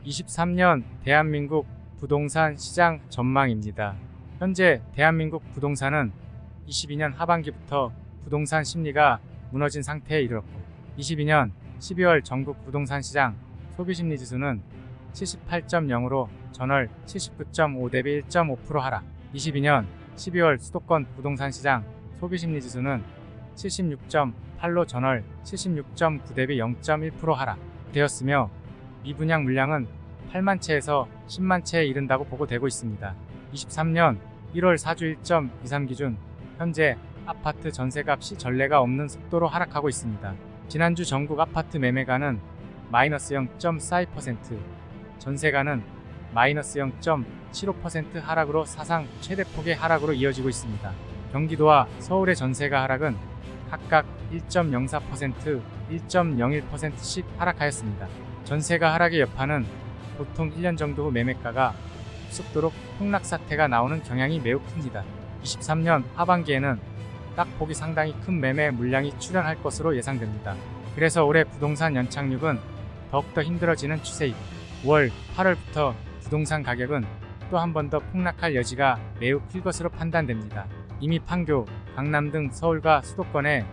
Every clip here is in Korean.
23년 대한민국 부동산 시장 전망입니다. 현재 대한민국 부동산은 22년 하반기부터 부동산 심리가 무너진 상태에 이르렀고 22년 12월 전국 부동산 시장 소비심리지수는 78.0으로 전월 79.5 대비 1.5% 하락. 22년 12월 수도권 부동산 시장 소비심리지수는 76.8로 전월 76.9 대비 0.1% 하락 되었으며 미분양 물량은 8만 채에서 10만 채에 이른다고 보고되고 있습니다. 23년 1월 4주 1.23 기준 현재 아파트 전세값이 전례가 없는 속도로 하락하고 있습니다. 지난주 전국 아파트 매매가는 마이너스 0.42%, 전세가는 마이너스 0.75% 하락으로 사상 최대폭의 하락으로 이어지고 있습니다. 경기도와 서울의 전세가 하락은 각각 1.04%, 1.01%씩 하락하였습니다. 전세가 하락의 여파는 보통 1년 정도 후 매매가가 급속도로 폭락 사태가 나오는 경향이 매우 큽니다. 23년 하반기에는 딱 보기 상당히 큰 매매 물량이 출현할 것으로 예상됩니다. 그래서 올해 부동산 연착륙은 더욱더 힘들어지는 추세이고 5월, 8월부터 부동산 가격은 또 한 번 더 폭락할 여지가 매우 클 것으로 판단됩니다. 이미 판교, 강남 등 서울과 수도권에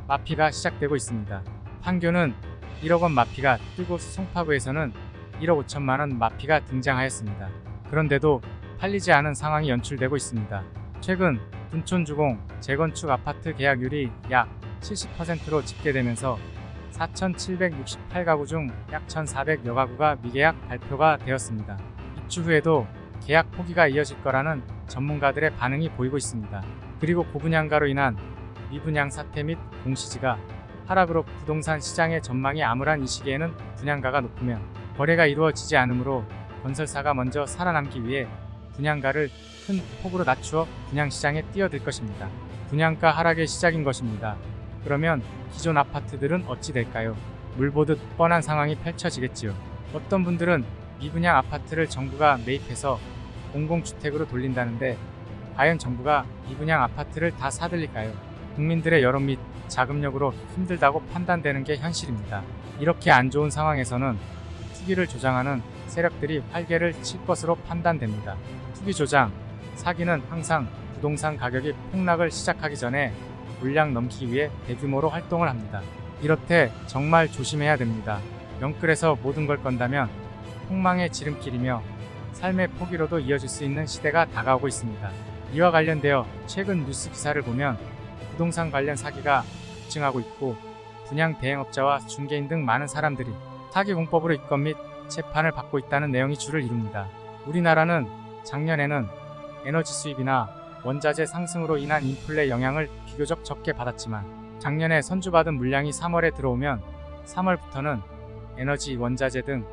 마피가 시작되고 있습니다. 판교는 1억 원 마피가 뜨고 송파구에서는 1억 5천만 원 마피가 등장하였습니다. 그런데도 팔리지 않은 상황이 연출되고 있습니다. 최근 둔촌주공 재건축 아파트 계약률이 약 70%로 집계되면서 4,768가구 중 약 1,400여 가구가 미계약 발표가 되었습니다. 입주 후에도 계약 포기가 이어질 거라는 전문가들의 반응이 보이고 있습니다. 그리고 고분양가로 인한 미분양 사태 및 공시지가 하락으로 부동산 시장의 전망이 암울한 이 시기에는 분양가가 높으면 거래가 이루어지지 않으므로 건설사가 먼저 살아남기 위해 분양가를 큰 폭으로 낮추어 분양시장에 뛰어들 것입니다. 분양가 하락의 시작인 것입니다. 그러면 기존 아파트들은 어찌 될까요? 물보듯 뻔한 상황이 펼쳐지겠지요. 어떤 분들은 미분양 아파트를 정부가 매입해서 공공주택으로 돌린다는데 과연 정부가 미분양 아파트를 다 사들릴까요? 국민들의 여론 및 자금력으로 힘들다고 판단되는 게 현실입니다. 이렇게 안 좋은 상황에서는 투기를 조장하는 세력들이 활개를 칠 것으로 판단됩니다. 투기 조장, 사기는 항상 부동산 가격이 폭락을 시작하기 전에 물량 넘기기 위해 대규모로 활동을 합니다. 이렇때 정말 조심해야 됩니다. 영끌에서 모든 걸 건다면 폭망의 지름길이며 삶의 포기로도 이어질 수 있는 시대가 다가오고 있습니다. 이와 관련되어 최근 뉴스 기사를 보면 부동산 관련 사기가 급증하고 있고 분양 대행업자와 중개인 등 많은 사람들이 사기 공법으로 입건 및 재판을 받고 있다는 내용이 주를 이룹니다. 우리나라는 작년에는 에너지 수입이나 원자재 상승으로 인한 인플레 영향을 비교적 적게 받았지만 작년에 선주받은 물량이 3월에 들어오면 3월부터는 에너지, 원자재 등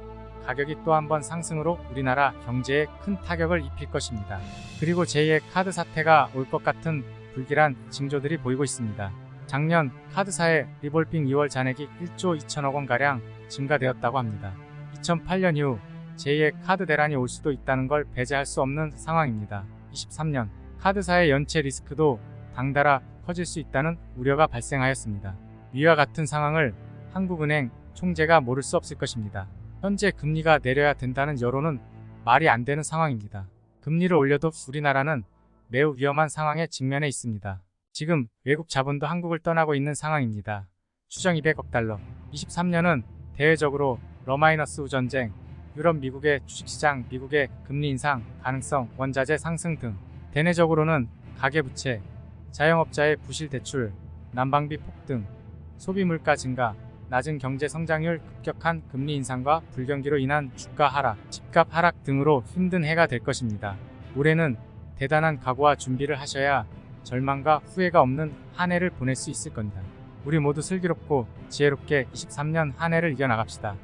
가격이 또 한 번 상승으로 우리나라 경제에 큰 타격을 입힐 것입니다. 그리고 제2의 카드 사태가 올 것 같은 불길한 징조들이 보이고 있습니다. 작년 카드사의 리볼빙 2월 잔액이 1조 2천억 원가량 증가되었다고 합니다. 2008년 이후 제2의 카드 대란이 올 수도 있다는 걸 배제할 수 없는 상황입니다. 23년 카드사의 연체 리스크도 덩달아 커질 수 있다는 우려가 발생하였습니다. 위와 같은 상황을 한국은행 총재가 모를 수 없을 것입니다. 현재 금리가 내려야 된다는 여론은 말이 안 되는 상황입니다. 금리를 올려도 우리나라는 매우 위험한 상황에 직면해 있습니다. 지금 외국 자본도 한국을 떠나고 있는 상황입니다. 추정 200억 달러. 23년은 대외적으로 러마이너스 전쟁, 유럽 미국의 주식시장, 미국의 금리 인상 가능성, 원자재 상승 등 대내적으로는 가계부채, 자영업자의 부실 대출, 난방비 폭등, 소비물가 증가, 낮은 경제 성장률, 급격한 금리 인상과 불경기로 인한 주가 하락, 집값 하락 등으로 힘든 해가 될 것입니다. 올해는 대단한 각오와 준비를 하셔야 절망과 후회가 없는 한 해를 보낼 수 있을 겁니다. 우리 모두 슬기롭고 지혜롭게 23년 한 해를 이겨나갑시다.